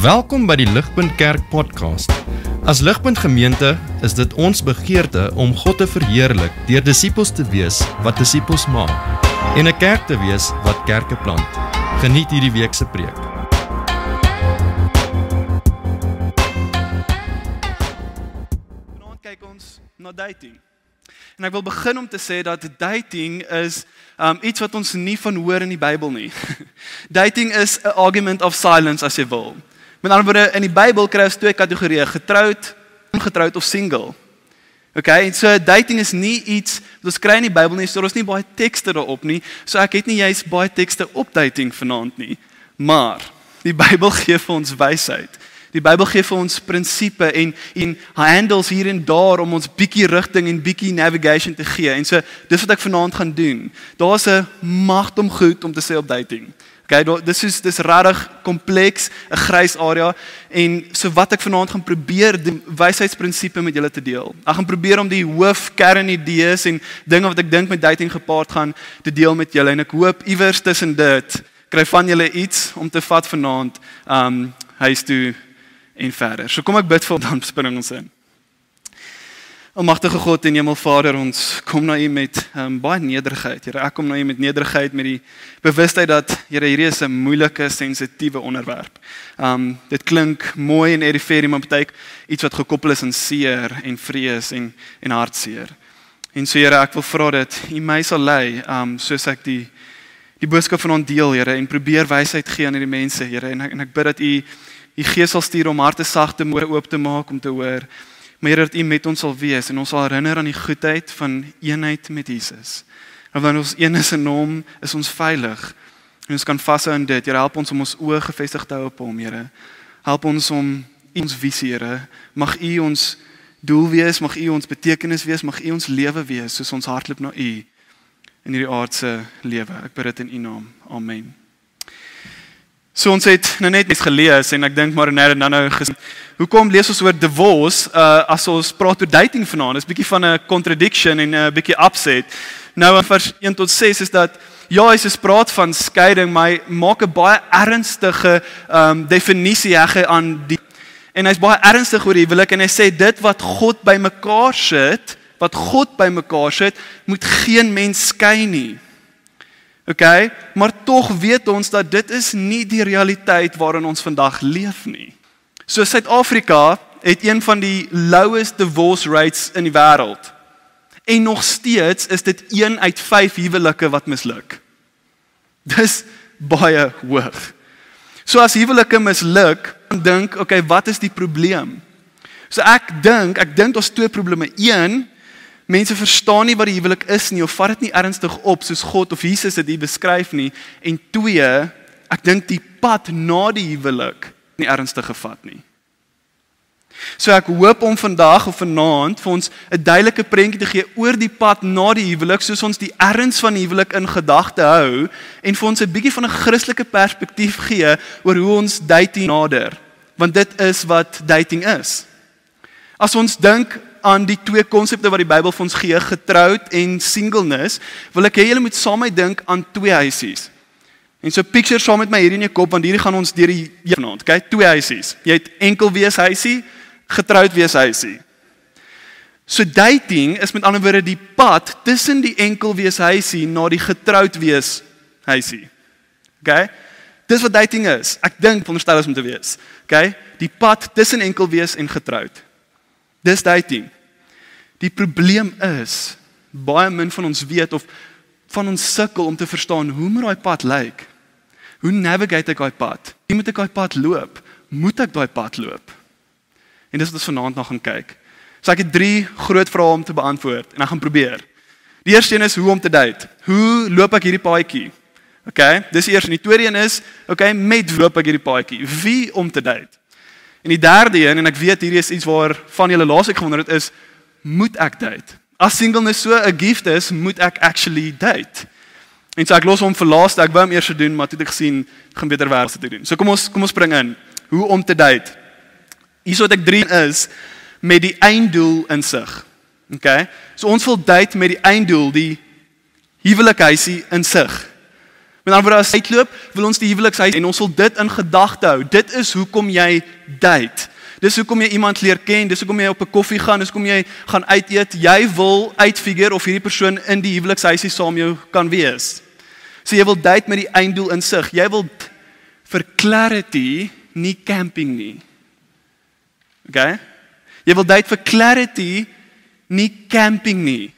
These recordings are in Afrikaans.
Welkom by die Ligpunt Kerk podcast. As Ligpunt Gemeente is dit ons begeerte om God te verheerlik deur disippels te wees wat disippels maak en 'n kerk te wees wat kerke plant. Geniet hierdie week se preek. Vanaand kyk ons na dating. En ek wil begin om te sê dat dating is iets wat ons nie van hoor in die Bybel nie. Dating is 'n argument of silence as jy wil. Met ander woorde, in die Bybel kry ons twee kategorieë: getroud, ongetroud of single. Okay, en so dating is nie iets wat ons kry in die Bybel nie, so ons nie baie tekste daarop nie. So ek het nie juis baie tekste op dating vanaand nie. Maar die Bybel gee vir ons wysheid. Die Bybel gee vir ons prinsipe en handles hier en daar om ons bietjie rigting en bietjie navigation te gee. En so dis wat ek vanaand gaan doen. Daar's 'n magt om goed om te sê op dating. Okay, dis regtig kompleks, 'n grys area, en so wat ek vanaand gaan probeer die wysheidsprinsipe met julle te deel. Ek gaan probeer om die hoofkernidees en dinge wat ek dink met dating gepaard gaan te deel met julle, en ek hoop iewers tussen dit kry van julle iets om te vat vanaand huis toe en verder. So kom ek bid vir, dan spring ons in. Almagtige God en Hemelvader, ons kom na U met baie nederigheid. Here, ek kom na U met nederigheid, met die bewustheid dat, Here, hierdie is 'n moeilike, sensitiewe onderwerp. Dit klink mooi en edifying, maar baie iets wat gekoppel is aan seer en vrees en hartseer. En so, Here, ek wil vra dat U my sal lei, soos ek die boodskap van ons deel, Here, en probeer wysheid gee aan hierdie mense, Here, en ek bid dat U Gees sal stuur om harte sag te oop te maak om te hoor. Maar Here, dat U met ons sal wees en ons sal herinner aan die goedheid van eenheid met Jesus. En wanneer ons een is in Hom, is ons veilig. En ons kan vashou in dit. Here, help ons om ons oë gefestig te hou op Hom, Here. Help ons om ons visie, Here. Mag U ons doel wees, mag U ons betekenis wees, mag U ons lewe wees, soos ons hardloop na U in hierdie aardse lewe. Ek bid dit in U naam. Amen. So ons het nou net iets gelees en ek dink maar nou gesê, hoekom lees ons oor divorce as ons praat oor dating vanaand? Dis 'n bietjie van 'n contradiction en 'n bietjie upset. Nou in vers 1 tot 6 is dat Jesus praat van skeiding, maar hy maak 'n baie ernstige definisie aan die, en hy's baie ernstig oor die huwelik, en hy sê dit wat God bymekaar sit, moet geen mens skei nie. Okay, maar tog weet ons dat dit is nie die realiteit waarin ons vandag leef nie. So Suid-Afrika het een van die lowest divorce rates in die wêreld. En nog steeds is dit 1 uit 5 huwelike wat misluk. Dis baie hoog. So as huwelike misluk, dan dink, okay, wat is die probleem? So ek dink daar's twee probleme. 1, mense verstaan nie wat die huwelik is nie, of vat dit nie ernstig op soos God of Jesus dit hier beskryf nie. En 2, ek dink die pad na die huwelik nie ernstig gevat nie. So ek hoop om vandag of vanaand vir ons 'n duidelike prentjie te gee oor die pad na die huwelik, soos ons die erns van die huwelik in gedagte hou, en vir ons 'n bietjie van 'n Christelike perspektief gee oor hoe ons dating nader, want dit is wat dating is. As ons dink aan die twee konsepte wat die Bybel vir ons gee, getroud en singleness, wil ek hê julle moet saam met my dink aan twee huisies. En so picture saam met my hier in jou kop, want hierdie gaan ons deur die vanaand, okay? Twee huisies. Jy het enkel wees huisie, getroud wees huisie. So dating is met ander woorde die pad tussen die enkel wees huisie na die getroud wees huisie. Okay? Dis wat dating is. Ek dink veronderstel is om te wees. Okay? Die pad tussen enkel wees en getroud. Dis dating. Die probleem is, baie min van ons weet of van ons sukkel om te verstaan hoe moet daai pad lyk? Hoe navigate ek daai pad? Hoe moet ek daai pad loop? Moet ek daai pad loop? En dis wat ons vanaand nog gaan kyk. So ek het 3 groot vrae om te beantwoord en ek gaan probeer. Die eerste een is hoe om te date. Hoe loop ek hierdie paadjie? Okay, dis die eerste. En die tweede een is, okay, met wie loop ek hierdie paadjie? Wie om te date? En die derde een, en ek weet hierdie is iets waar van julle laasweek gewonder het, is, moet ek date? As singleness so 'n gift is, moet ek actually date? En so ek los hom vir laaste, ek wou hom eers doen, maar toe het ek gesien, ek gaan beter werk te doen. So kom ons spring in. Hoe om te date? Hier wat ek 3 is, met die einddoel in sig. Okay? So ons wil date met die einddoel, die huwelikhuisie in sig. Met ander woorde, as jy uitloop, wil ons die huwelikshuis en ons wil dit in gedagte hou. Dit is hoekom jy date. Dis hoekom jy iemand leer ken, dis hoekom jy op 'n koffie gaan, dis hoekom jy gaan uit eet. Jy wil uitfigure of hierdie persoon in die huwelikshuisie saam jou kan wees. So jy wil date met die einddoel in sig. Jy wil vir clarity, nie camping nie. Okay? Jy wil date vir clarity, nie camping nie.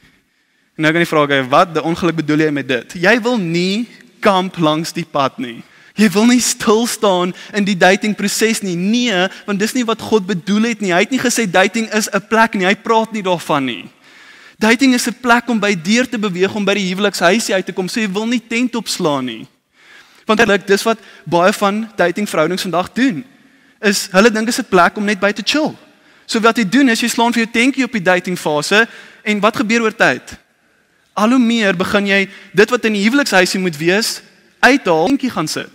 En nou kan jy vra, okay, wat die ongeluk bedoel jy met dit? Jy wil nie kamp langs die pad nie. Jy wil nie stil staan in die dating proses nie. Nee, want dis nie wat God bedoel het nie. Hy het nie gesê dating is 'n plek nie. Hy praat nie daarvan nie. Dating is 'n plek om by deur te beweeg, om by die huwelikshuisie uit te kom. So jy wil nie tent opslaan nie. Want eintlik dis wat baie van datingverhoudings vandag doen. Is hulle dink is 'n plek om net by te chill. So wat jy doen is jy slaan vir jou tentjie op die datingfase en wat gebeur oor tyd? Al hoe meer begin jy dit wat in die huwelikshuisie moet wees, uithaal, tentjie gaan sit.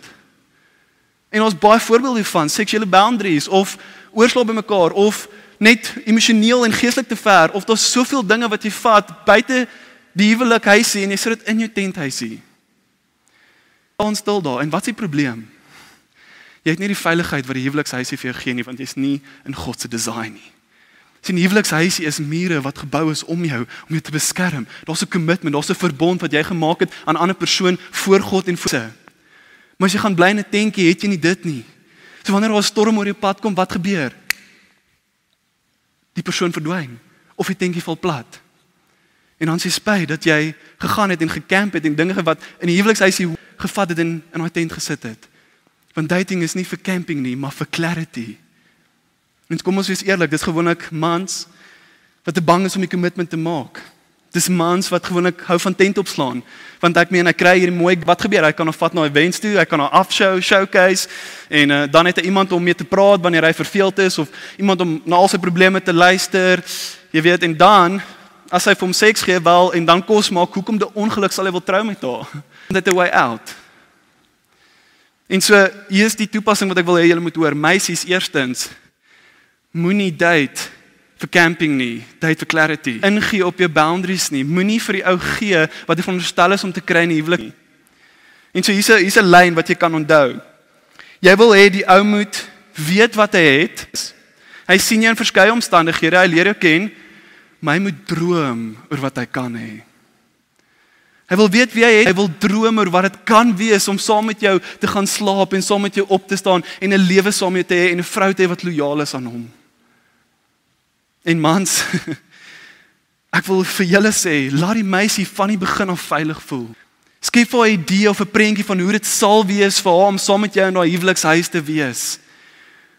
En ons baie voorbeelde van seksuele boundaries of oorslaap by mekaar of net emosioneel en geestelik te ver of daar's soveel dinge wat jy vat buite die huwelikhuisie en jy sit dit in jou tenthuisie. Ons stil daar en wat is die probleem? Jy het nie die veiligheid wat die huwelikshuisie vir jou gee nie, want jy's nie in God se design nie. Sien, die huwelikshuisie is mure wat gebou is om jou te beskerm. Daar's 'n commitment, daar's 'n verbond wat jy gemaak het aan 'n ander persoon voor God en voor sy. Maar as jy gaan bly in 'n tentjie, het jy nie dit nie. So wanneer daar 'n storm oor jou pad kom, wat gebeur? Die persoon verdwyn of die tentjie val plat. En dan is jy spyt dat jy gegaan het en gecamp het en dinge wat in die huwelikshuisie gevat het en in daai tent gesit het. Want dating is nie vir camping nie, maar vir clarity. En kom ons wees eerlik, dis gewoonlik mans wat te bang is om die commitment te maak. Dis mans wat gewoonlik hou van tent opslaan, want ek meen, ek kry hier mooi, wat gebeur? Hy kan hom vat na events toe, hy kan hom afshow, showcase, en dan het hy iemand om mee te praat wanneer hy verveeld is, of iemand om na al sy probleme te luister, jy weet, en dan, as hy vir hom seks gee, wel, en dan kos maak, hoekom die ongeluk sal hy wil trou met haar? Dit 'n way out. En so, hier is die toepassing wat ek wil hê julle moet hoor. Meisies, eerstens, moenie date vir camping nie, date vir clarity. Ingee op jou boundaries nie, moenie vir die ou gee wat jy veronderstel is om te kry in die huwelik nie. En so, hier's 'n lyn wat jy kan onthou. Jy wil hê die ou moet weet wat hy het. Hy sien jou in verskeie omstandighede, hy leer jou ken, maar hy moet droom oor wat hy kan hê. Hy wil weet wie hy is, hy wil droom oor wat dit kan wees om saam met jou te gaan slaap en saam met jou op te staan en 'n lewe saam met jou te hê en 'n vrou te hê wat lojaal is aan hom. En mans, ek wil vir julle sê, laat die meisie van die begin af veilig voel. Skep vir haar 'n idee of 'n prentjie van hoe dit sal wees vir haar om saam met jou in daai huwelikshuis te wees.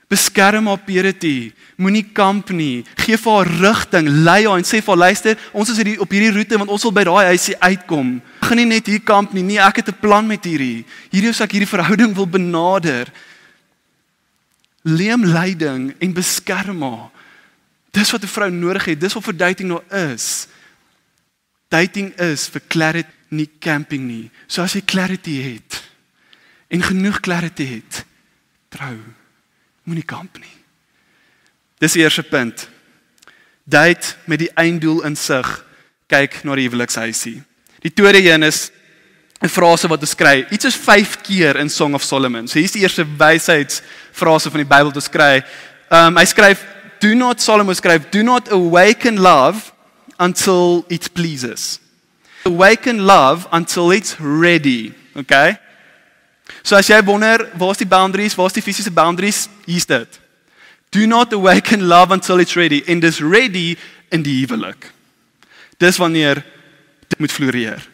Beskerm haar purity, moenie kamp nie, gee vir haar rigting, lei haar en sê vir haar, luister, ons is op hierdie roete want ons wil by daai huisie uitkom. Ek gaan nie net hier kamp nie, nee, ek het 'n plan met hierdie is ek hierdie verhouding wil benader. Leem leiding en beskerm haar. Dis wat 'n vrou nodig het, dis wat vir dating nou is. Dating is vir clarity, nie camping nie. So as jy clarity het en genoeg clarity het, trou. Moenie kamp nie. Dis die eerste punt. Date met die einddoel in sig. Kyk na die huwelikshuisie. Die tweede een is 'n frase wat ons kry. Iets is 5 keer in Song of Solomon. So hier is die eerste wysheidsfrase van die Bybel wat ons kry. Hy skryf, Solomon skryf, do not awaken love until it pleases. Awaken love until it's ready. Okay? So as jy wonder, waar is die boundaries, waar is die fisiese boundaries, hier's dit. Do not awaken love until it's ready. En dis ready in die huwelik. Dis wanneer dit moet floreer.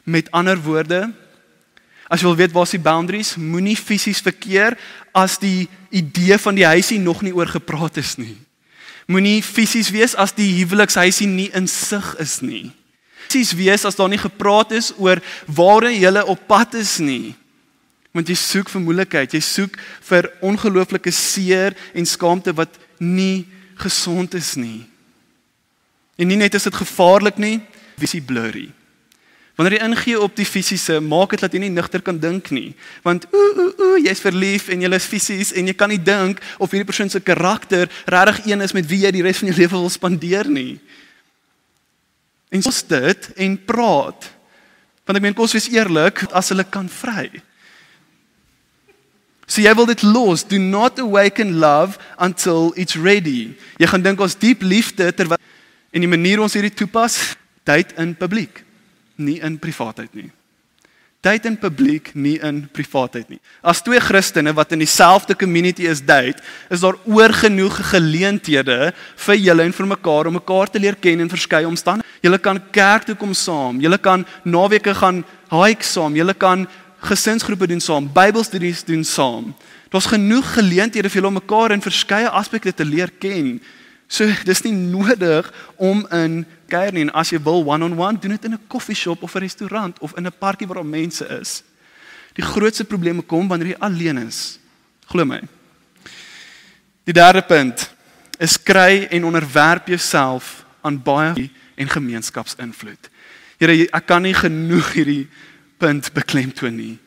Met ander woorde, as jy wil weet waar is die boundaries, moenie fisies verkeer as die idee van die huisie nog nie oor gepraat is nie. Moenie fisies wees as die huwelikshuisie nie in sig is nie. Fisies wees as daar nie gepraat is oor waar jy op pad is nie. Want jy soek vir moeilikheid, jy soek vir ongelooflike seer en skaamte wat nie gesond is nie. En nie net is dit gevaarlik nie, visie blurry. Wanneer jy ingee op die fisiese, maak dit dat jy nie nigter kan dink nie. Want jy's verlief en jy is fisies en jy kan nie dink of hierdie persoon se karakter regtig een is met wie jy die res van jou lewe wil spandeer nie. En dit en praat. Want ek meen, kom ons wees eerlik, as hulle kan vry. So jy wil dit los, do not awaken love until it's ready. Jy gaan dink ons diep liefde, terwyl, en die manier ons hierdie toepas, date in publiek, nie in privaatheid nie. Date in publiek, nie in privaatheid nie. As twee Christene wat in dieselfde community is date, is daar oorgenoeg geleenthede vir julle en vir mekaar om mekaar te leer ken in verskeie omstandighede. Julle kan kerk toe kom saam, julle kan naweke gaan hike saam, julle kan gesinsgroepe doen saam, Bybelstudies doen saam. Daar's genoeg geleenthede vir julle om mekaar in verskeie aspekte te leer ken. So dis nie nodig om in kuier nie, en as jy wil one-on-one, doen dit in 'n koffieshop of 'n restaurant of in 'n parkie waar daar mense is. Die grootste probleme kom wanneer jy alleen is. Glo my. Die derde punt is kry en onderwerp jouself aan baie en gemeenskapsinvloed. Here, ek kan nie genoeg hierdie punt beklemtoon nie.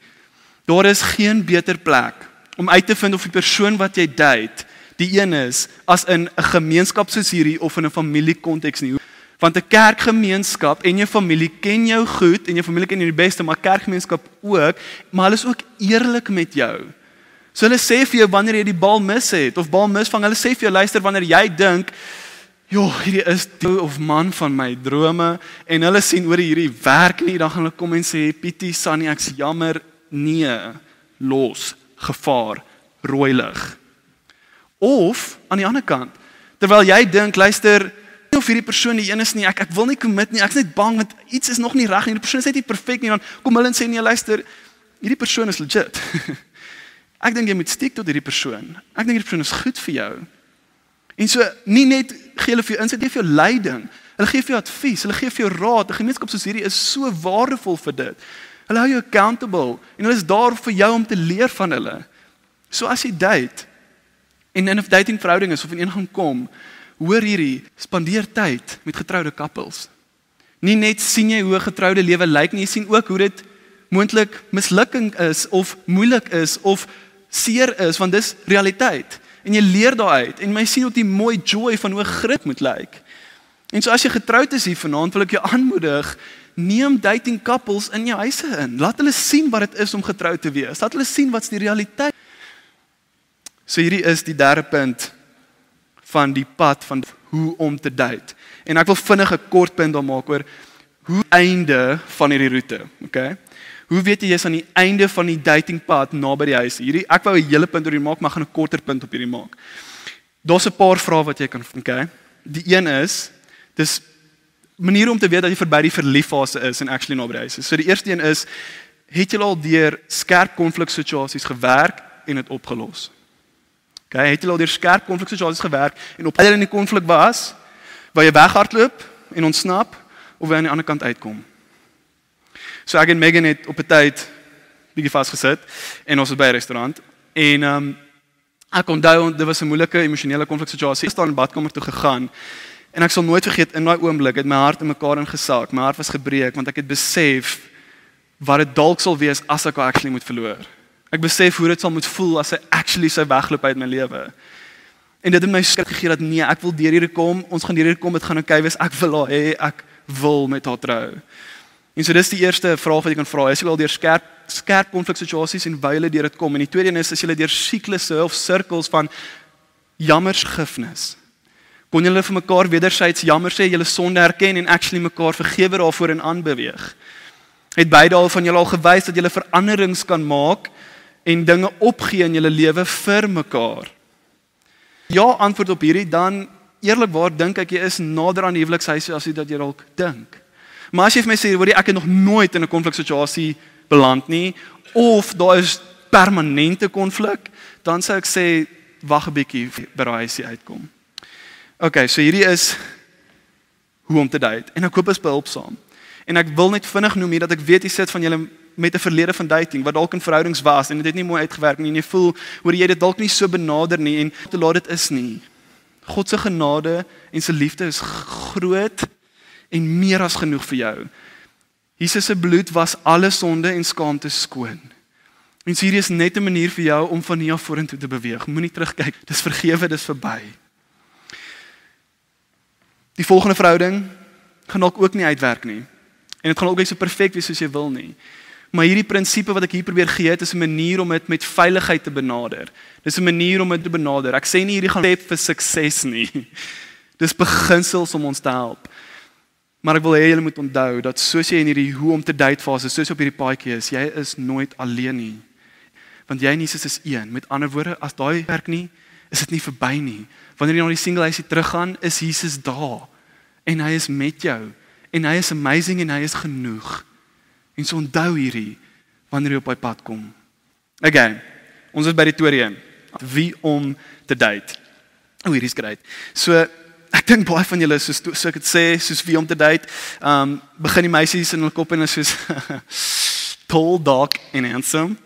Daar is geen beter plek om uit te vind of die persoon wat jy date die een is as in 'n gemeenskap soos hierdie of in 'n familiekonteks nie. Want 'n kerkgemeenskap en jou familie ken jou goed en jou familie ken jou die beste, maar kerkgemeenskap ook, maar hulle is ook eerlik met jou. So hulle sê vir jou wanneer jy die bal mis het of bal misvang, hulle sê vir jou luister wanneer jy dink, "Jo, hierdie is die of man van my drome," en hulle sien oor hierdie werk nie, dan gaan hulle kom en sê, "Pietie, Sunny, ek's jammer, nee, los, gevaar, rooi lig." Of aan die ander kant, terwyl jy dink, luister, of hierdie persoon die een is nie, ek wil nie commit nie, ek is net bang want iets is nog nie reg nie, die persoon is net nie perfek nie, dan kom hulle en sê nee, luister, hierdie persoon is legit. Ek dink jy moet stiek tot hierdie persoon. Ek dink hierdie persoon is goed vir jou. En so nie net gee hulle vir jou insit, hulle gee vir jou leiding, hulle gee vir jou advies, hulle gee vir jou raad. 'n Gemeenskap soos hierdie is so waardevol vir dit. Hulle hou jou accountable en hulle is daar vir jou om te leer van hulle. So as jy date en in 'n datingverhouding is of in een gaan kom, hoor hierdie, spandeer tyd met getroude koppels. Nie net sien jy hoe 'n getroude lewe lyk nie, jy sien ook hoe dit moontlik mislukking is of moeilik is of seer is, want dis realiteit. En jy leer daaruit en jy sien ook die mooi joy van hoe 'n grit moet lyk. En so as jy getroud is hier vanaand, wil ek jou aanmoedig, neem dating couples in jou huise in. Laat hulle sien wat dit is om getroud te wees. Laat hulle sien wat's die realiteit. So hierdie is die derde punt van die pad van hoe om te date. En ek wil vinnig 'n kort punt daar maak oor hoe einde van hierdie roete, okay? Hoe weet jy jy's aan die einde van die datingpad naby die huis? Hierdie ek wou 'n hele punt oor hier maak, maar gaan 'n korter punt op hierdie maak. Daar's 'n paar vrae wat jy kan, okay? Die een is, dis maniere om te weet dat jy verby die verlieffase is en actually naby die huis is. So die eerste een is, het jy al deur skerp konfliksituasies gewerk en dit opgelos? Okay, het jy al deur skerp konfliksituasies gewerk en op in die konflik was, waar jy weghardloop en ontsnap of waar jy aan die ander kant uitkom? So ek en Megan het op 'n tyd bietjie vasgesit en ons was by 'n restaurant en ek onthou dit was 'n moeilike emosionele konfliksituasie. Ek staan in die badkamer toe gegaan en ek sal nooit vergeet in daai oomblik het my hart in mekaar ingesak. My hart was gebreek want ek het besef wat dit dalk sal wees as ek haar actually moet verloor. Ek besef hoe dit sal moet voel as sy actually sou wegloop uit my lewe. En dit het my skrik gegee dat nee, ek wil deur hierdie kom, ons gaan deur hierdie kom, dit gaan okay wees. Ek wil haar hê, ek wil met haar trou. En so dis die eerste vraag wat jy kan vra. Is jy al deur skerp konfliksituasies en wyle deur dit kom? En die tweede een is jy deur siklusse of sirkels van jammersgifnis. Kon julle vir mekaar wederzijds jammer sê, julle sonde erken en actually mekaar vergewe daarvoor en aanbeweeg? Het beide al van julle al gewys dat julle veranderings kan maak en dinge opgee in julle lewe vir mekaar? Ja, antwoord op hierdie, dan eerlikwaar dink ek jy is nader aan die huwelikshuis as jy dat jy dalk dink. Maar as jy vir my sê, hoor jy, ek het nog nooit in 'n konfliksituasie beland nie, of daar is permanente konflik, dan sou ek sê, wag 'n bietjie by daai huisie uitkom. Okay, so hierdie is hoe om te date, en ek hoop is behulpsaam. En ek wil net vinnig noem hier, dat ek weet jy sit van julle met 'n verlede van dating, wat dalk in verhoudings was, en dit het nie mooi uitgewerk nie, en jy voel, hoor jy dit dalk nie so benader nie, en te laat dit is nie. God se genade en sy liefde is groot, en meer as genoeg vir jou. Jesus se bloed was alle sonde en skaamte skoon. En so hierdie is net 'n manier vir jou om van hier af vorentoe te beweeg. Moenie terugkyk, dis vergewe, dis verby. Die volgende verhouding gaan dalk ook nie uitwerk nie. En dit gaan ook nie so perfek wees soos jy wil nie. Maar hierdie prinsipie wat ek hier probeer gee het, is 'n manier om dit met veiligheid te benader. Dis 'n manier om dit te benader. Ek sê nie hierdie gaan step vir sukses nie. Dis beginsels om ons te help. Maar ek wil hê julle moet onthou dat soos jy in hierdie hoe om te date fase, soos op hierdie paadjie is, jy is nooit alleen nie. Want jy en Jesus is een. Met ander woorde, as daai werk nie, is dit nie verby nie. Wanneer jy na die single huisie teruggaan, is Jesus daar. En hy is met jou. En hy is amazing en hy is genoeg. En so onthou hierdie, wanneer jy op die pad kom. Okay, ons is by die Torium. Wie om te date. Hierdie is great. So, ek dink baie van julle, soos ek het sê, soos wie om te date, begin die meisies in hulle kop en is soos tall, dark en handsome.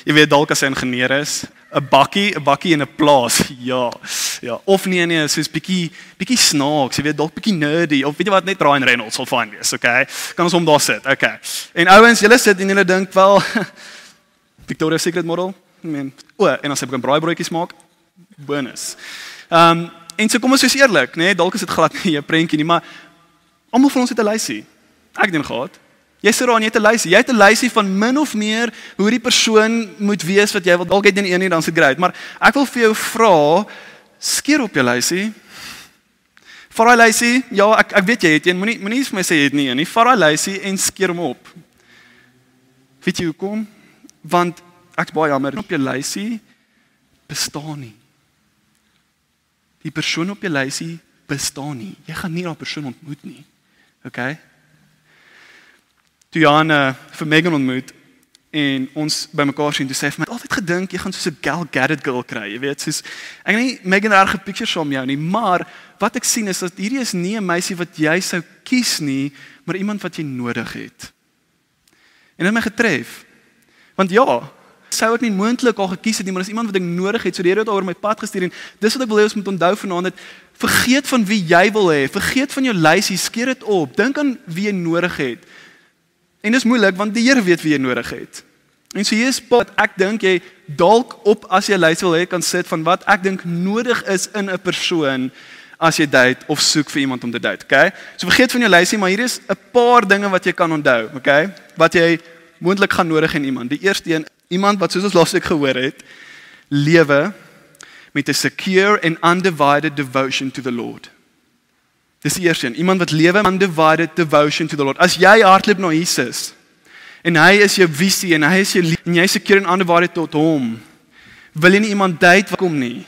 Jy weet dalk as hy ingenieur is, 'n bakkie en 'n plaas. Ja. Of nee, soos bietjie snaaks, jy weet dalk bietjie nerdy of weet jy wat, net Ryan Reynolds sal fyn wees, okay? Kan ons hom daar sit. Okay. En ouens, julle sit en julle dink wel Victoria's Secret model. En as hy begin braaibroodjies maak, bonus. En so kom ons wees eerlik, né? Dalk is dit glad nie 'n prentjie nie, maar almal van ons het 'n lysie. Ek het dit gehad. Jy sit daar en jy het 'n lysie. Jy het 'n lysie van min of meer hoe die persoon moet wees wat jy wil. Dalk het jy een nie, dan is dit great, maar ek wil vir jou vra, skeer op jou lysie. Vat daai lysie. Ja, ek weet jy het een. Moenie vir my sê jy het nie een nie. Vat daai lysie en skeer hom op. Weet jy hoekom? Want ek's baie jammer, op jou lysie bestaan nie. Die persoon op jou lysie bestaan nie. Jy gaan nie daai persoon ontmoet nie. Okay? Toe Johan vir Megan ontmoet en ons by mekaar sien, toe sê hy vir my, altyd gedink jy gaan soos 'n Gal Gadot girl kry, jy weet, soos ek nie Megan reg picture saam jou nie, maar wat ek sien is dat hierdie is nie 'n meisie wat jy sou kies nie, maar iemand wat jy nodig het. En dit het my getref. Want ja, sou ek nie moontlik al gekies het nie, maar dis iemand wat ek nodig het, so die Here het oor my pad gestuur en dis wat ek wil hê ons moet onthou vanaand, dat vergeet van wie jy wil hê, vergeet van jou lysie, skeer dit op, dink aan wie jy nodig het. En dis moeilik want die Here weet wie jy nodig het. En so hier is wat ek dink jy dalk op as jy lysie wil hê kan sit van wat ek dink nodig is in 'n persoon as jy date of soek vir iemand om te date, okay? So vergeet van jou lysie, maar hier is 'n paar dinge wat jy kan onthou, okay? Wat jy moontlik gaan nodig in iemand. Die eerste een, iemand wat soos ons laasweek gehoor het, lewe met 'n secure and undivided devotion to the Lord. Dis die eerste een, iemand wat lewe undivided devotion to the Lord. As jy hardloop na Jesus en hy is jou visie en hy is jou en jy secure and undivided tot hom, wil jy nie iemand date wat kom nie.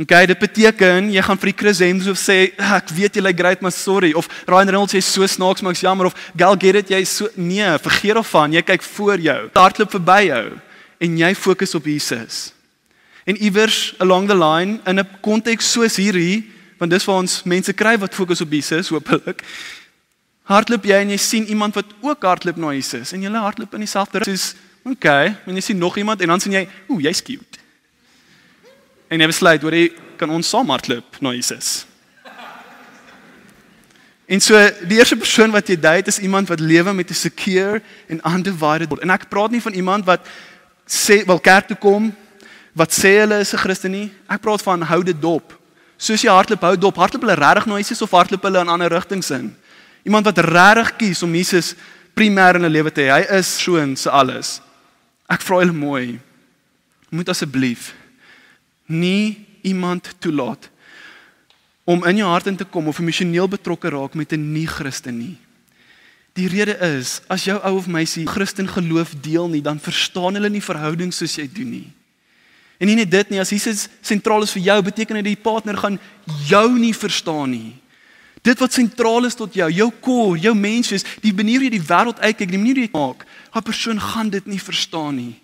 Okay, dit beteken jy gaan vir die Chris Hemsworth sê, ek weet jy lyk great, maar sorry, of Ryan Reynolds sê so snaaks, maar ek's jammer, of Gal Gadot jy so nee, vergeet daarvan, jy kyk voor jou, hardloop verby jou en jy fokus op Jesus. En iewers along the line in 'n konteks soos hierdie, want dis waar ons mense kry wat fokus op Jesus, hopelik. Hardloop jy en jy sien iemand wat ook hardloop na Jesus en julle hardloop in dieselfde rigting. Soos, okay, en jy sien nog iemand en dan sien jy, jy's cute. En jy besluit, hoor jy, kan ons saam hardloop na Jesus. En so die eerste persoon wat jy date is iemand wat lewe met 'n secure en undivided word. En ek praat nie van iemand wat sê wil kerk toe kom, wat sê hulle is 'n Christen nie. Ek praat van hou dit dop. Soos jy hardloop, hou dop. Hardloop hulle regtig na Jesus of hardloop hulle in ander rigtings in? Iemand wat regtig kies om Jesus primêr in hulle lewe te hê. Hy is so se alles. Ek vra julle mooi. Moet asseblief nie iemand toelaat om in jou hart in te kom of emosioneel betrokke raak met 'n nie-Christen nie. Die rede is, as jou ou of meisie Christen geloof deel nie, dan verstaan hulle nie verhouding soos jy doen nie. En nie net dit nie, as Jesus sentraal is vir jou, beteken dit die partner gaan jou nie verstaan nie. Dit wat sentraal is tot jou core, jou menswees, die manier hoe jy die wêreld uitkyk, die manier hoe jy maak, 'n persoon gaan dit nie verstaan nie.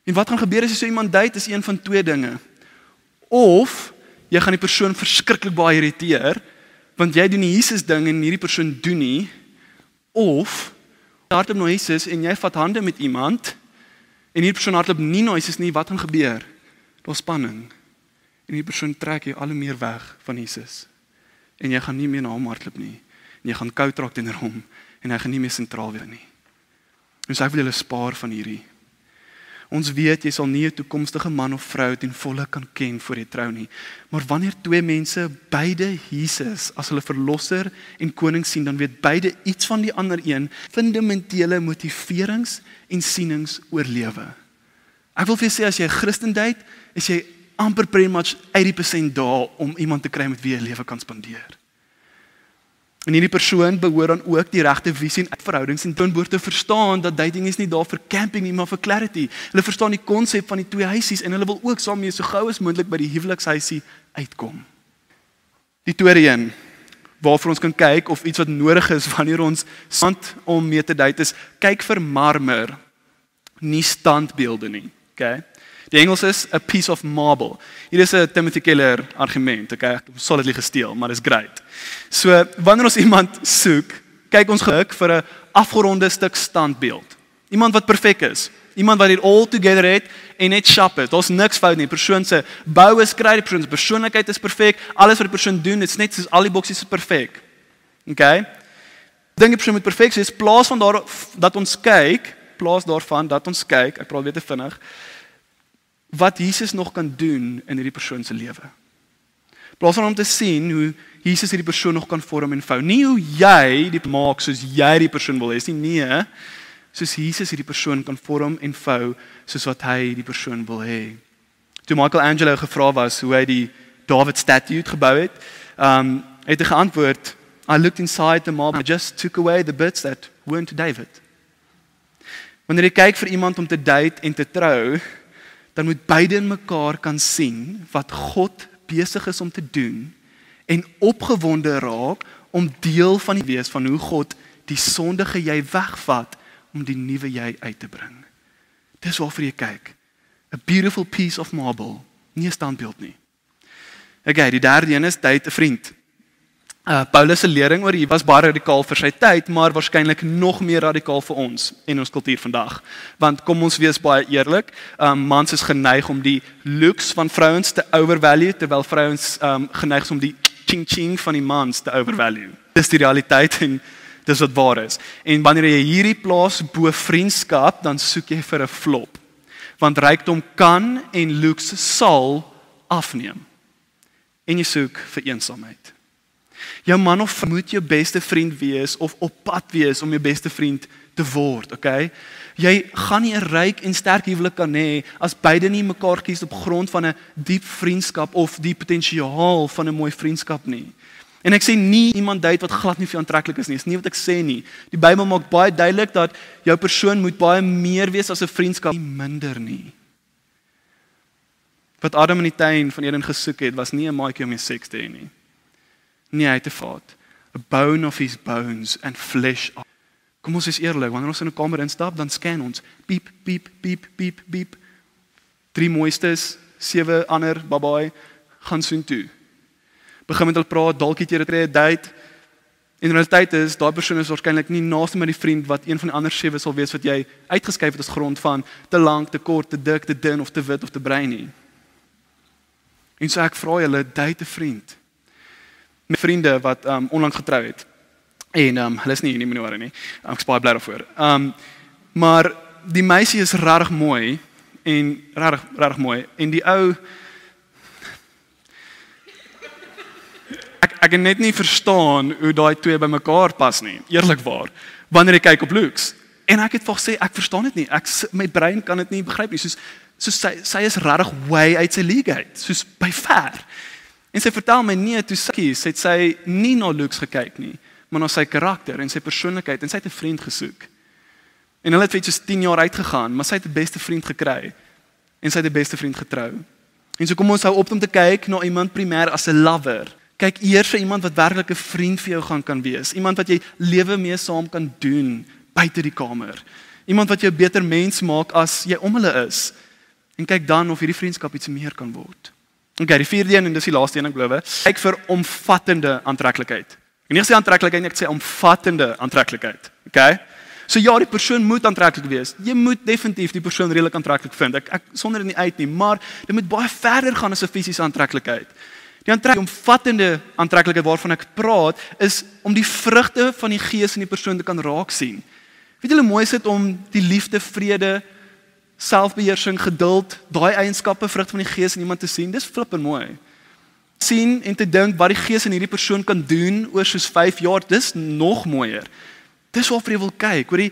En wat gaan gebeur as jy so iemand date, is een van twee dinge. Of jy gaan die persoon verskriklik baie irriteer, want jy doen die Jesus ding en hierdie persoon doen nie. Of jy hardloop na Jesus en jy vat hande met iemand en hierdie persoon hardloop nie na Jesus nie, wat gaan gebeur? Daar's spanning. En die persoon trek jou al hoe meer weg van Jesus. En jy gaan nie meer na hom hardloop nie. En jy gaan koud raak teenoor hom en hy gaan nie meer sentraal wees nie. Dus ek wil julle spaar van hierdie. Ons weet jy sal nie 'n toekomstige man of vrou ten volle kan ken voor jy trou nie. Maar wanneer twee mense beide Jesus as hulle verlosser en koning sien, dan weet beide iets van die ander een, fundamentele motiverings en sienings oor lewe. Ek wil vir jou sê, as jy 'n Christen date, is jy amper pretty much 80% daar om iemand te kry met wie jy lewe kan spandeer. En hierdie persoon behoort dan ook die regte visie en verhoudings en behoort te verstaan dat dating is nie daar vir camping nie, maar vir clarity. Hulle verstaan die konsep van die twee huisies en hulle wil ook saam mee so gou as moontlik by die huwelikshuisie uitkom. Die tweede een, waarvoor ons kan kyk of iets wat nodig is wanneer ons stand om mee te date is, kyk vir marmer, nie standbeelde nie. Okay? Die Engels is a piece of marble. Hier is 'n Timothy Keller argument, okay? Ek het solidly gesteel, maar dis great. So, wanneer ons iemand soek, kyk ons geluk vir 'n afgeronde stuk standbeeld. Iemand wat perfek is, iemand wat dit all together het en net sharp is. Daar's niks fout nie. Die persoon se bou is great, die persoon se persoonlikheid is perfek, alles wat die persoon doen, dit's net soos al die boksies is perfek. Okay? Dink die persoon moet perfek wees, plaas daarvan dat ons kyk, ek praat weer te vinnig, wat Jesus nog kan doen in hierdie persoon se lewe. Plaas van om te sien hoe Jesus hierdie persoon nog kan vorm en vou. Nie hoe jy dit maak soos jy die persoon wil hê nie, nee, soos Jesus hierdie persoon kan vorm en vou soos wat hy die persoon wil hê. Toe Michelangelo gevra was hoe hy die David statue gebou het, het hy geantwoord, I looked inside the marble, I just took away the bits that weren't David. Wanneer jy kyk vir iemand om te date en te trou, dan moet beide in mekaar kan sien wat God besig is om te doen en opgewonde raak om deel van die wees van hoe God die sondige jy wegvat om die nuwe jy uit te bring. Dis waarvoor jy kyk. A beautiful piece of marble, nie 'n standbeeld nie. Okay, die derde een is date 'n vriend. Paulus se lering oor hier was baie radikaal vir sy tyd, maar waarskynlik nog meer radikaal vir ons en ons kultuur vandag. Want kom ons wees baie eerlik, mans is geneig om die looks van vrouens te overvalue, terwyl vrouens geneig is om die ching-ching van die mans te overvalue. Dis die realiteit en dis wat waar is. En wanneer jy hierdie plaas bo vriendskap, dan soek jy vir 'n flop. Want rykdom kan en looks sal afneem. En jy soek vir eensaamheid. Jou man of vrou moet jou beste vriend wees of op pad wees om jou beste vriend te word, okay? Jy gaan nie 'n ryk en sterk huwelik kan hê as beide nie mekaar kies op grond van 'n diep vriendskap of die potensiaal van 'n mooi vriendskap nie. En ek sê nie iemand date wat glad nie vir jou aantreklik is nie, dis nie wat ek sê nie. Die Bybel maak baie duidelik dat jou persoon moet baie meer wees as 'n vriendskap, nie minder nie. Wat Adam in die tuin van Eden gesoek het, was nie 'n maatjie om mee seks te hê nie. Nee, hy het 'n vaat. A bone of his bones and flesh. Kom ons is eerlik, wanneer ons in 'n kamer instap, dan scan ons. Piep, piep, piep, piep, piep. 3 mooistes, 7 ander babaai gaan soen toe. Begin met hulle praat, dalk het jy 'n date. En realiteit is, daai persoon is waarskynlik nie naaste met die vriend wat een van die ander 7 sal wees wat jy uitgeskuif het as grond van te lank, te kort, te dik, te dun of te wit of te bruin nie. En so ek vra julle, date 'n vriend. Met vriende wat onlangs getrou het. En hulle is nie hier nie, moenie worry nie. Ek is baie bly daarvoor. Maar die meisie is regtig mooi en regtig mooi en die ou ek kan net nie verstaan hoe daai twee by mekaar pas nie, eerlikwaar. Wanneer jy kyk op looks. En ek het vir gesê ek verstaan dit nie. My brein kan dit nie begryp nie. Soos sy is regtig way uit sy league uit, soos by ver. En sy vertel my nee, toe het sy nie na looks gekyk nie, maar na sy karakter en sy persoonlikheid en sy het 'n vriend gesoek. En hulle het vir iets 10 jaar uitgegaan, maar sy het 'n beste vriend gekry en sy het 'n beste vriend getrou. En so kom ons hou op om te kyk na iemand primêr as 'n lover. Kyk eers vir iemand wat werklik 'n vriend vir jou kan wees, iemand wat jy lewe mee saam kan doen buite die kamer. Iemand wat jou 'n beter mens maak as jy om hulle is. En kyk dan of hierdie vriendskap iets meer kan word. Okay, die vierde een en dis die laaste een ek glo. Kyk vir omvattende aantreklikheid. Ek nie sê aantreklikheid nie, ek sê omvattende aantreklikheid. Okay? So ja, die persoon moet aantreklik wees. Jy moet definitief die persoon redelik aantreklik vind. Ek sonder dit nie uit nie, maar dit moet baie verder gaan as 'n fisiese aantreklikheid. Die omvattende aantreklikheid waarvan ek praat, is om die vrugte van die Gees in die persoon te kan raak sien. Weet julle mooi is dit om die liefde, vrede, selfbeheersing, geduld, daai eienskappe, vrug van die Gees in iemand te sien, dis flippend mooi. Sien en te dink wat die Gees in hierdie persoon kan doen oor soos 5 jaar, dis nog mooier. Dis waarvoor jy wil kyk, hoor jy,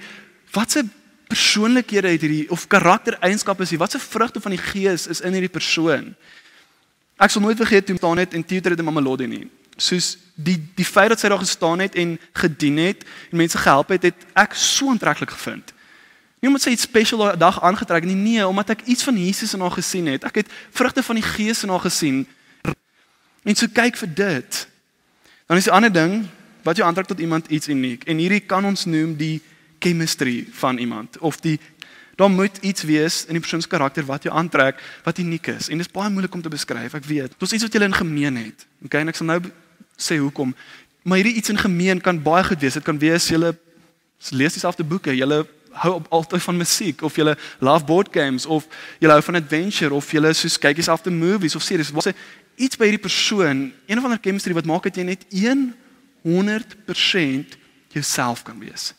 wat se persoonlikhede het hierdie, of karaktereienskappe is hier, wat se vrugte van die Gees is in hierdie persoon. Ek sal nooit vergeet toe staan het en Theodore het in Mamelodi nie. Soos die feit dat sy daar gestaan het en gedien het en mense gehelp het, het ek so aantreklik gevind. Nie omdat sy iets special dag aangetrek nie, nee, omdat ek iets van Jesus in haar gesien het. Ek het vrugte van die Gees in haar gesien. En so kyk vir dit. Dan is die ander ding, wat jou aantrek tot iemand iets uniek. En hierdie kan ons noem die chemistry van iemand. Of daar moet iets wees in die persoon se karakter wat jou aantrek, wat uniek is. En dit is baie moeilik om te beskryf, ek weet. Dit is iets wat julle in gemeen het. Okay, en ek sal nou sê hoekom. Maar hierdie iets in gemeen kan baie goed wees. Dit kan wees, julle lees dieselfde boeke, julle hou op altyd van musiek, of julle love board games, of julle hou van adventure, of julle soos kyk dieselfde movies, of series. Wat sê, iets by hierdie persoon, een of ander chemistry wat maak dat jy net 100% jouself kan wees.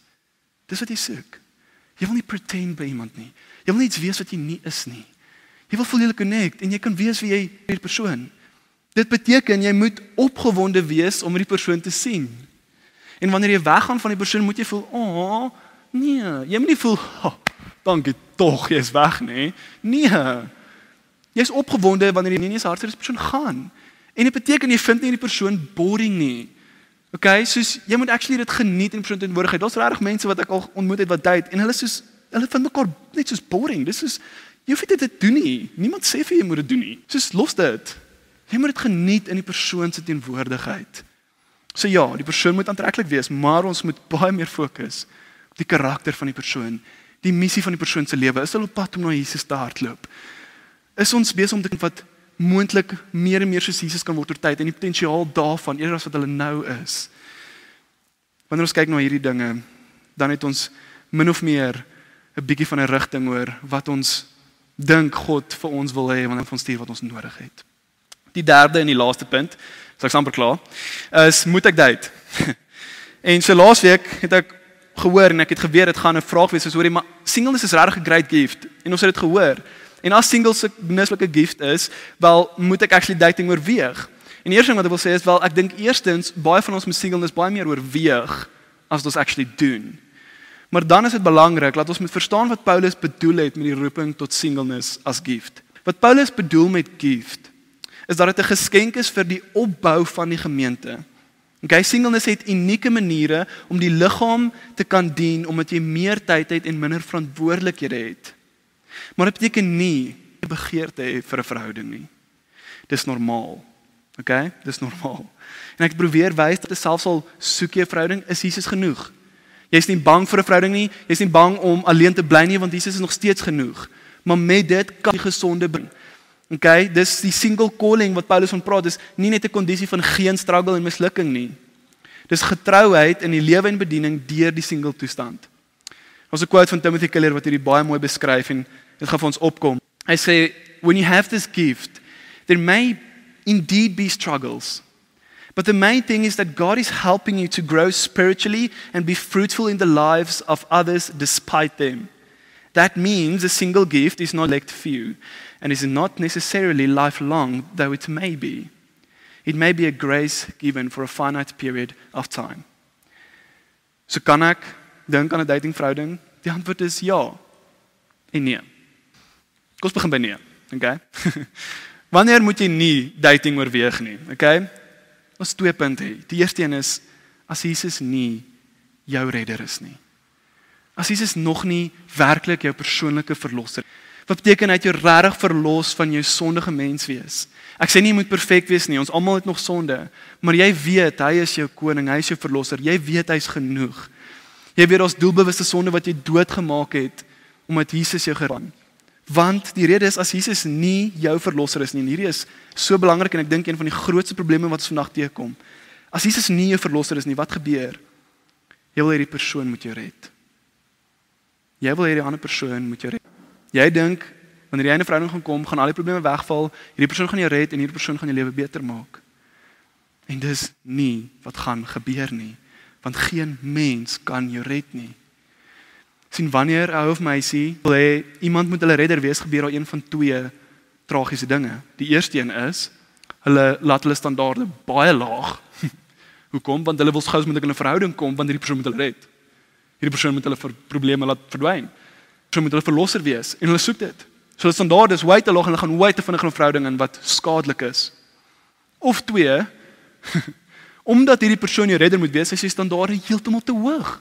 Dis wat jy soek. Jy wil nie pretend by iemand nie. Jy wil nie iets wees wat jy nie is nie. Jy wil voel jy connect, en jy kan wees wie jy hierdie persoon. Dit beteken, jy moet opgewonde wees om hierdie persoon te sien. En wanneer jy weggaan van die persoon, moet jy voel, nee, jy moet nie voel, dankie tog, jy is weg, nee. Nee, jy is opgewonde wanneer jy nie eens hart vir die persoon gaan. En dit beteken, jy vind nie die persoon boring nie. Okay, soos, jy moet actually dit geniet in die persoon teenwoordigheid. Daar's regtig mense wat ek al ontmoet het wat date, en hulle vind mekaar net soos boring. Dis soos, jy hoef dit te doen nie. Niemand sê vir jy moet dit doen nie. Soos, los dit. Jy moet dit geniet in die persoon se teenwoordigheid. So ja, die persoon moet aantreklik wees, maar ons moet baie meer fokus op die karakter van die persoon, die missie van die persoon se lewe. Is hulle op pad om na Jesus te hardloop? Is ons besig om te kyk wat moontlik meer en meer soos Jesus kan word oor tyd, en die potensiaal daarvan, eerder as wat hulle nou is. Wanneer ons kyk na hierdie dinge, dan het ons min of meer 'n bietjie van 'n rigting oor wat ons dink God vir ons wil hê, wanneer ons stuur wat ons nodig het. Die derde en die laaste punt, so ek amper klaar, is moet ek date? En so laasweek het ek gehoor en ek het geweet dit gaan 'n vraag wees, soos hoorie, maar singleness is regtig 'n great gift, en ons het dit gehoor. En as singles 'n nuuslike gift is, wel moet ek actually dating oorweeg. En die eerste ding wat ek wil sê is, wel ek dink eerstens, baie van ons met singleness baie meer oorweeg as wat ons actually doen. Maar dan is dit belangrik dat ons moet verstaan wat Paulus bedoel het met die roeping tot singleness as gift. Wat Paulus bedoel met gift, is dat dit 'n geskenk is vir die opbou van die gemeente. Okay, singleness het unieke maniere om die liggaam te kan dien, omdat jy meer tyd het en minder verantwoordelikhede het. Maar dit beteken nie 'n begeerte hê vir 'n verhouding nie. Dis normaal. Okay, dis normaal. En ek probeer wys dat selfs al soek jy 'n verhouding, is Jesus genoeg. Jy's nie bang vir 'n verhouding nie, jy's nie bang om alleen te bly nie, want Jesus is nog steeds genoeg. Maar met dit kan jy gesonde bring. Okay, dis die single calling wat Paulus van praat, is nie net 'n kondisie van geen struggle en mislukking nie. Dis getrouheid in die lewe en bediening deur die single toestand. Ons 'n quote van Timothy Keller wat hierdie baie mooi beskryf, en dit gaan vir ons opkom. Hy sê, when you have this gift, there may indeed be struggles, but the main thing is that God is helping you to grow spiritually and be fruitful in the lives of others despite them. That means a single gift is not select few, and is not necessarily lifelong, though it may be. It may be a grace given for a finite period of time. So kan ek dink aan 'n datingverhouding? Die antwoord is ja en nee. Kom ons begin by nee, okay? Wanneer moet jy nie dating oorweeg nie, okay? Ons 2 punte hê. Die eerste een is, as Jesus nie jou redder is nie. As Jesus nog nie werklik jou persoonlike verlosser. Wat beteken hy het jou regtig verlos van jou sondige menswees. Ek sê nie jy moet perfek wees nie, ons almal het nog sonde, maar jy weet hy is jou koning, hy is jou verlosser. Jy weet hy's genoeg. Jy weet daar's doelbewuste sonde wat jy doodgemaak het omdat Jesus jou gered het. Want die rede is, as Jesus nie jou verlosser is nie, en hierdie is so belangrik, en ek dink een van die grootste probleme wat ons vandag teekom. As Jesus nie jou verlosser is nie, wat gebeur? Jy wil hierdie persoon moet jou red. Jy wil hierdie ander persoon moet jou red. Jy dink, wanneer jy in 'n verhouding gaan kom, gaan al die probleme wegval, hierdie persoon gaan jou red, en hierdie persoon gaan jou lewe beter maak. En dis nie wat gaan gebeur nie, want geen mens kan jou red nie. sien wanneer 'n ou of meisie wil hê iemand moet hulle redder wees, gebeur daar een van twee tragiese dinge. Die eerste een is, hulle laat hulle standaarde baie laag. Hoekom? Want hulle wil gous met hulle 'n verhouding kom, want hierdie persoon moet hulle red. Hierdie persoon moet hulle probleme laat verdwyn. Persoon moet hulle verlosser wees en hulle soek dit. So hulle standaarde is way te laag en hulle gaan way te vinnig in 'n verhouding in wat skadelik is. Of twee, omdat hierdie persoon jou redder moet wees, is sy standaarde heeltemal te hoog.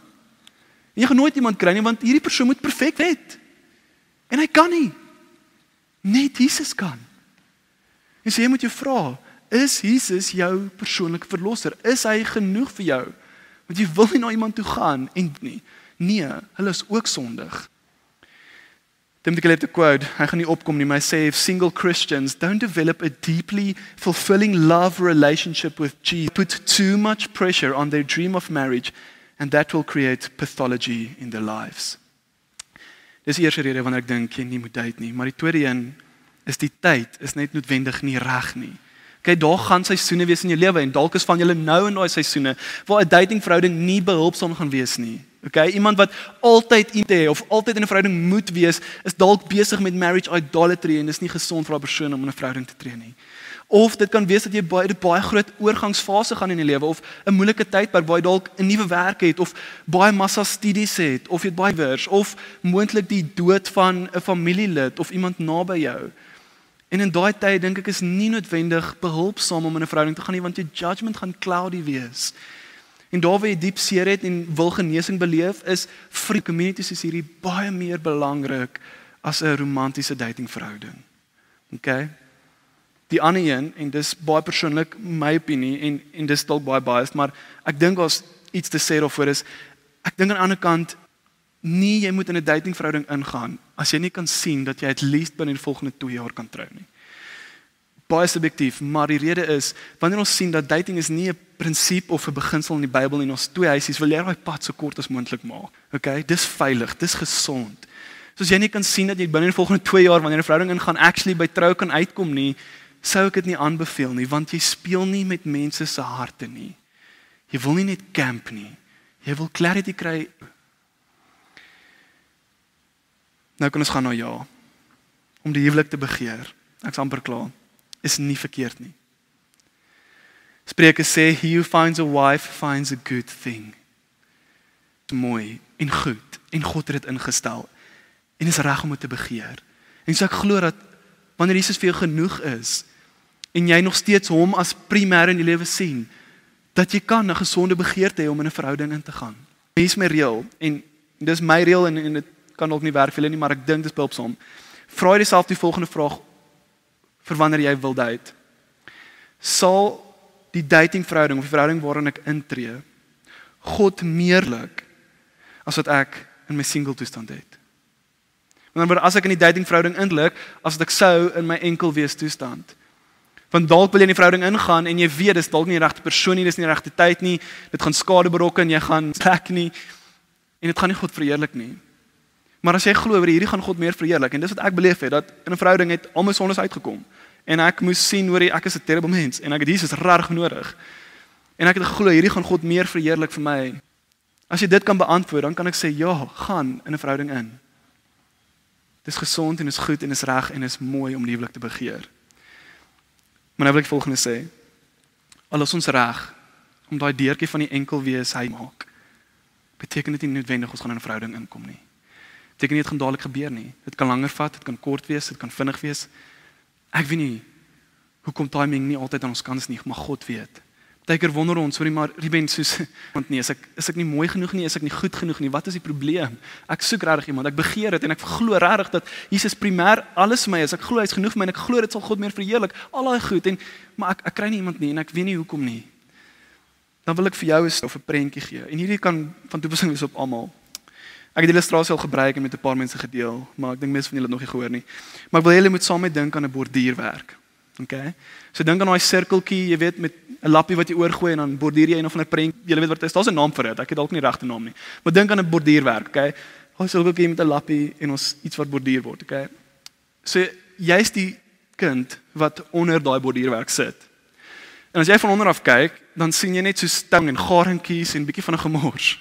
En jy gaan nooit iemand kry nie, want hierdie persoon moet perfek wees. En hy kan nie. Net Jesus kan. En so jy moet jou vra, is Jesus jou persoonlike verlosser? Is hy genoeg vir jou? Want jy wil nie na iemand toe gaan en nie. Nee, hulle is ook sondig. Tim de Keller het 'n quote, hy gaan nie opkom nie, maar hy sê, if single Christians don't develop a deeply fulfilling love relationship with Jesus, put too much pressure on their dream of marriage, and that will create pathology in their lives. Dis die eerste rede wanneer ek dink jy nie moet date nie, maar die tweede een is die tyd is net noodwendig nie reg nie. Okay, daar gaan seisoene wees in jou lewe en dalk is van julle nou in daai seisoene waar 'n datingverhouding nie behulpsaam gaan wees nie. Okay, iemand wat altyd iemand het of altyd in 'n verhouding moet wees, is dalk besig met marriage idolatry en dis nie gesond vir 'n persoon om in 'n verhouding te tree nie. Of dit kan wees dat jy baie groot oorgangsfase gaan in die lewe of 'n moeilike tydperk waar jy dalk 'n nuwe werk het of baie massa studies het of jy het baie wers of moontlik die dood van 'n familielid of iemand naby jou. En in daai tyd dink ek is nie noodwendig behulpsaam om in 'n verhouding te gaan nie, want jou judgment gaan cloudy wees. En daar waar jy diep seer het en wil genesing beleef, is free communities is hierdie baie meer belangrik as 'n romantiese datingverhouding. Okay? Die ander een, en dis baie persoonlik my opinie en dis dalk baie biased, maar ek dink as iets te sê daarvoor is, ek dink aan die ander kant nie jy moet in 'n datingverhouding ingaan as jy nie kan sien dat jy at least binne die volgende 2 jaar kan trou nie. Baie subjektief, maar die rede is wanneer ons sien dat dating is nie 'n prinsip of 'n beginsel in die Bybel en ons twee huisies wil jy daai pad so kort as moontlik maak. Okay, dis veilig, dis gesond. So as jy nie kan sien dat jy binne die volgende 2 jaar wanneer 'n verhouding ingaan actually by trou kan uitkom nie, sou ek dit nie aanbeveel nie, want jy speel nie met mense se harte nie. Jy wil nie net camp nie. Jy wil clarity kry. Nou kan ons gaan na ja. Om die huwelik te begeer. Ek's amper klaar. Is nie verkeerd nie. Spreuke sê, he who finds a wife finds a good thing. Mooi en goed en God het dit ingestel. En is reg om dit te begeer. En so ek glo dat wanneer Jesus vir jou genoeg is en jy nog steeds hom as primêr in die lewe sien, dat jy kan 'n gesonde begeerte hê om in 'n verhouding in te gaan. Hier is my reël en dis my reël en dit kan ook nie werk vir julle nie, maar ek dink dis behulpsaam. Vra jouself die volgende vraag vir wanneer jy wil date. Sal die datingverhouding of die verhouding waarin ek intree God meerlik as wat ek in my single toestand het? Want as ek in die datingverhouding inlik, as wat ek sou in my enkel wees toestand. Want dalk wil jy in die verhouding ingaan en jy weet dis dalk nie die regte persoon nie, dis nie die regte tyd nie, dit gaan skade berokken, jy gaan trek nie en dit gaan nie God verheerlik nie. Maar as jy glo oor hierdie gaan God meer verheerlik en dis wat ek beleef het, dat in 'n verhouding het al my sondes uitgekom en ek moes sien hoor ek is 'n terrible mens en ek het Jesus regtig nodig. En ek het geglo hierdie gaan God meer verheerlik vir my. As jy dit kan beantwoord, dan kan ek sê ja, gaan in 'n verhouding in. Dis gesond en is goed en is reg en is mooi om die huwelik te begeer. Maar nou wil ek volgende sê, al is ons reg om daai deurtjie van die enkel wees hy maak, beteken dit nie noodwendig ons gaan in 'n verhouding inkom nie. Beteken nie dit gaan dadelik gebeur nie. Dit kan langer vat, dit kan kort wees, dit kan vinnig wees. Ek weet nie hoekom timing nie altyd aan ons kant is nie, maar God weet. Partykeer wonder ons, sorry maar Ruben, soos want nee, is ek nie mooi genoeg nie, is ek nie goed genoeg nie. Wat is die probleem? Ek soek regtig iemand, ek begeer dit en ek glo regtig dat Jesus primêr alles vir my is. Ek glo hy's genoeg vir my en ek glo dit sal God meer verheerlik. Al daai goed en maar ek kry nie iemand nie en ek weet nie hoekom nie. Dan wil ek vir jou 'n prentjie gee. En hierdie kan van toepassing wees op almal. Ek het die illustrasie al gebruik en met 'n paar mense gedeel, maar ek dink mense van julle het nog nie gehoor nie. Maar ek wil julle moet saam met dink aan 'n borduurwerk. Okay? So dink aan daai sirkeltjie, jy weet met 'n lappie wat jy oorgooi en dan borduur jy een of ander prent. Julle weet wat dit is. Daar's 'n naam vir dit. Ek het dalk nie die regte naam nie. Maar dink aan 'n borduurwerk, okay? Ons sirkeltjie met 'n lappie en ons iets wat borduur word, okay? So jy's die kind wat onder daai borduurwerk sit. En as jy van onder af kyk, dan sien jy net so stang en garingkies en bietjie van 'n gemors.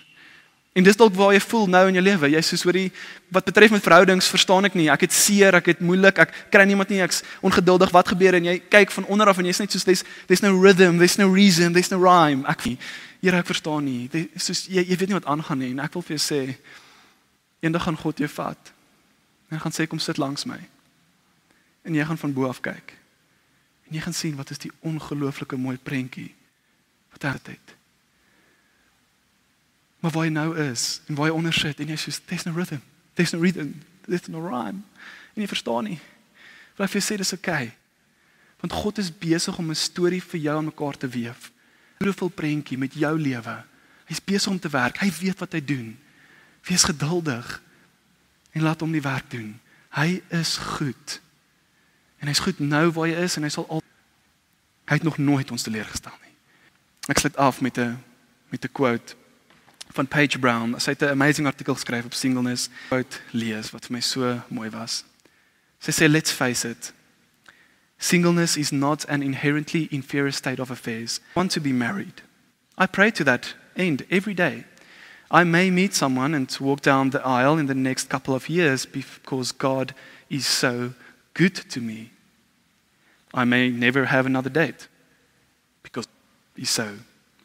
En dis dalk waar jy voel nou in jou lewe. Jy sê hoorie, wat betref met verhoudings verstaan ek nie. Ek het seer, ek het moeilik, ek kry niemand nie, ek's ongeduldig. Wat gebeur? En jy kyk van onder af en jy's net soos there's no rhythm, there's no reason, there's no rhyme. Here, ek verstaan nie. Soos jy weet nie wat aangaan nie. En ek wil vir jou sê, eendag gaan God jou vat. En hy gaan sê kom sit langs my. En jy gaan van bo af kyk. En jy gaan sien wat is die ongelooflike mooi prentjie wat hy het. Maar waar jy nou is, en waar jy onder sit, en jy sê, there's no rhythm, there's no rhythm, there's no rhyme. En jy verstaan nie. Wil ek vir jou sê, dis okay. Want God is besig om 'n storie vir jou aan mekaar te weef. Beautiful prentjie met jou lewe. Hy's besig om te werk, hy weet wat hy doen. Wees geduldig, en laat hom die werk doen. Hy is goed. En hy's goed nou waar jy is, en hy sal altyd. Hy het nog nooit ons teleurgestel nie. Ek sluit af met 'n quote van Paige Brown. Sy het 'n amazing artikel geskryf op singleness. Quote lees wat vir my so mooi was. Sy sê, let's face it. Singleness is not an inherently inferior state of affairs. I want to be married. I pray to that end every day. I may meet someone and walk down the aisle in the next couple of years because God is so good to me. I may never have another date because He's so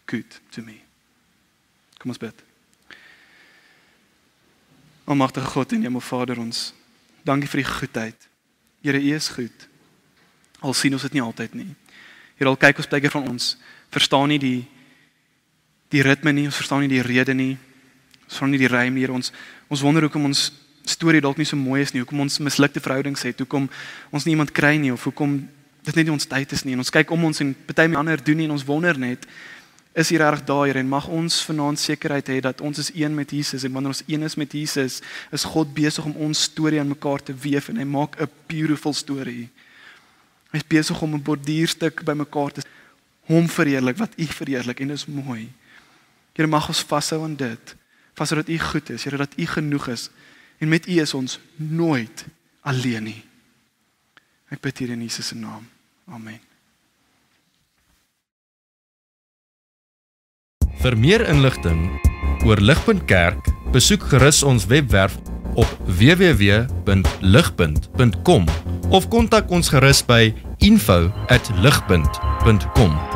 good to me. Kom ons bid. Almagtige God en Hemel Vader, ons dankie vir die goedheid. Here, U is goed. Al sien ons dit nie altyd nie. Here, al kyk ons baie keer van ons, verstaan nie die ritme nie, ons verstaan nie die rede nie, ons verstaan nie die rym nie. Ons wonder hoekom ons storie dalk nie so mooi is nie, hoekom ons mislukte verhoudings het, hoekom ons nie iemand kry nie, of hoekom dit net nie ons tyd is nie. En ons kyk om ons en party mense ander doen nie, en ons wonder net, is hier reg daar, Here, en mag ons vanaand sekerheid hê dat ons is een met Jesus, en wanneer ons een is met Jesus, is God besig om ons storie aan mekaar te weef, en hy maak 'n beautiful story. Hy is besig om 'n borduurstuk by mekaar te hom verheerlik, wat U verheerlik, en dit is mooi. Here, mag ons vashou aan dit, vashou dat U goed is, Here, dat U genoeg is, en met U is ons nooit alleen nie. Ek bid hier in Jesus se naam. Amen. Vir meer inligting oor Ligpunt Kerk, besoek gerus ons webwerf op www.ligpunt.com of kontak ons gerus by info@ligpunt.com.